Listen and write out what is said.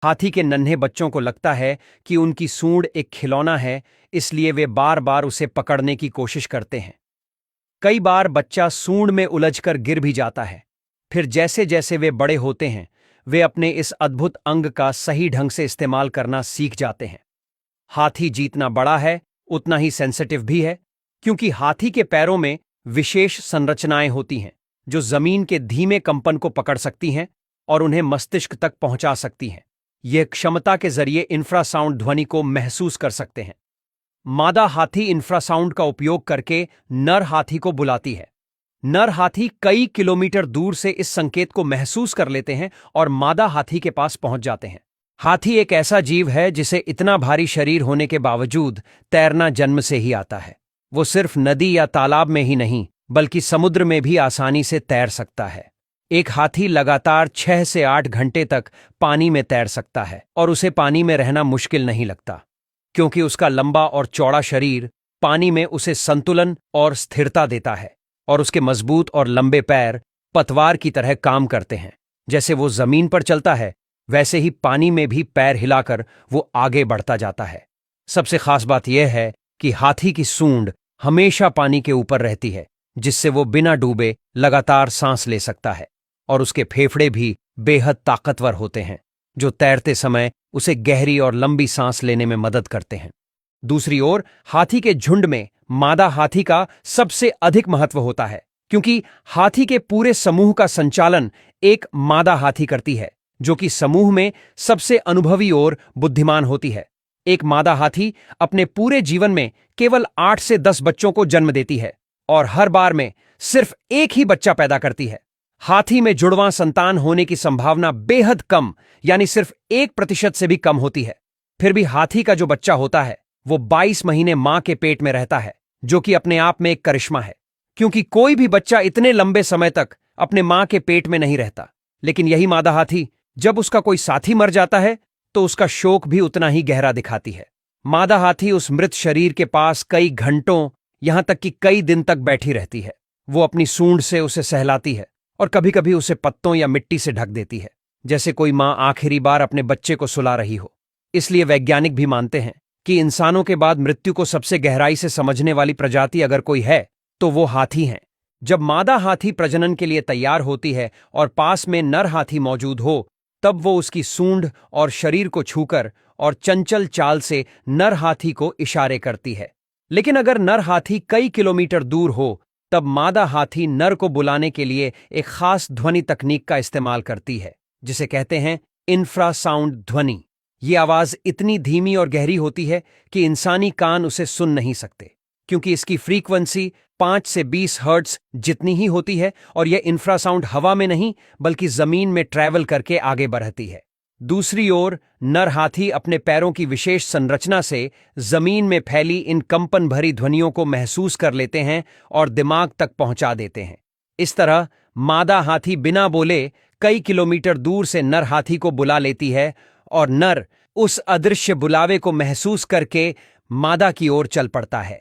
हाथी के नन्हे बच्चों को लगता है कि उनकी सूंड एक खिलौना है, इसलिए वे बार बार उसे पकड़ने की कोशिश करते हैं। कई बार बच्चा सूंड में उलझकर गिर भी जाता है। फिर जैसे जैसे वे बड़े होते हैं, वे अपने इस अद्भुत अंग का सही ढंग से इस्तेमाल करना सीख जाते हैं। हाथी जितना बड़ा है, उतना ही सेंसिटिव भी है, क्योंकि हाथी के पैरों में विशेष संरचनाएं होती हैं जो जमीन के धीमे कंपन को पकड़ सकती हैं और उन्हें मस्तिष्क तक पहुंचा सकती हैं। यह क्षमता के जरिए इंफ्रासाउंड ध्वनि को महसूस कर सकते हैं। मादा हाथी इंफ्रासाउंड का उपयोग करके नर हाथी को बुलाती है। नर हाथी कई किलोमीटर दूर से इस संकेत को महसूस कर लेते हैं और मादा हाथी के पास पहुंच जाते हैं। हाथी एक ऐसा जीव है जिसे इतना भारी शरीर होने के बावजूद तैरना जन्म से ही आता है। वो सिर्फ नदी या तालाब में ही नहीं, बल्कि समुद्र में भी आसानी से तैर सकता है। एक हाथी लगातार 6 से 8 घंटे तक पानी में तैर सकता है और उसे पानी में रहना मुश्किल नहीं लगता, क्योंकि उसका लंबा और चौड़ा शरीर पानी में उसे संतुलन और स्थिरता देता है और उसके मजबूत और लंबे पैर पतवार की तरह काम करते हैं। जैसे वो जमीन पर चलता है, वैसे ही पानी में भी पैर हिलाकर वो आगे बढ़ता जाता है। सबसे खास बात यह है कि हाथी की सूंड हमेशा पानी के ऊपर रहती है, जिससे वो बिना डूबे लगातार सांस ले सकता है, और उसके फेफड़े भी बेहद ताकतवर होते हैं, जो तैरते समय उसे गहरी और लंबी सांस लेने में मदद करते हैं। दूसरी ओर, हाथी के झुंड में मादा हाथी का सबसे अधिक महत्व होता है, क्योंकि हाथी के पूरे समूह का संचालन एक मादा हाथी करती है, जो कि समूह में सबसे अनुभवी और बुद्धिमान होती है। एक मादा हाथी अपने पूरे जीवन में केवल 8 से 10 बच्चों को जन्म देती है और हर बार में सिर्फ एक ही बच्चा पैदा करती है। हाथी में जुड़वां संतान होने की संभावना बेहद कम, यानी सिर्फ 1% से भी कम होती है। फिर भी हाथी का जो बच्चा होता है, वो 22 महीने मां के पेट में रहता है, जो कि अपने आप में एक करिश्मा है, क्योंकि कोई भी बच्चा इतने लंबे समय तक अपने मां के पेट में नहीं रहता। लेकिन यही मादा हाथी जब उसका कोई साथी मर जाता है, तो उसका शोक भी उतना ही गहरा दिखाती है। मादा हाथी उस मृत शरीर के पास कई घंटों, यहां तक कि कई दिन तक बैठी रहती है। वो अपनी सूंड से उसे सहलाती है और कभी कभी उसे पत्तों या मिट्टी से ढक देती है, जैसे कोई मां आखिरी बार अपने बच्चे को सुला रही हो। इसलिए वैज्ञानिक भी मानते हैं कि इंसानों के बाद मृत्यु को सबसे गहराई से समझने वाली प्रजाति अगर कोई है, तो वो हाथी हैं। जब मादा हाथी प्रजनन के लिए तैयार होती है और पास में नर हाथी मौजूद हो, तब वो उसकी सूंड और शरीर को छूकर और चंचल चाल से नर हाथी को इशारे करती है। लेकिन अगर नर हाथी कई किलोमीटर दूर हो, तब मादा हाथी नर को बुलाने के लिए एक खास ध्वनि तकनीक का इस्तेमाल करती है, जिसे कहते हैं इंफ्रासाउंड ध्वनि। ये आवाज इतनी धीमी और गहरी होती है कि इंसानी कान उसे सुन नहीं सकते, क्योंकि इसकी फ्रीक्वेंसी 5 से 20 हर्ट्ज जितनी ही होती है, और यह इंफ्रासाउंड हवा में नहीं बल्कि जमीन में ट्रैवल करके आगे बढ़ती है। दूसरी ओर, नर हाथी अपने पैरों की विशेष संरचना से जमीन में फैली इन कंपन भरी ध्वनियों को महसूस कर लेते हैं और दिमाग तक पहुंचा देते हैं। इस तरह मादा हाथी बिना बोले कई किलोमीटर दूर से नर हाथी को बुला लेती है, और नर उस अदृश्य बुलावे को महसूस करके मादा की ओर चल पड़ता है।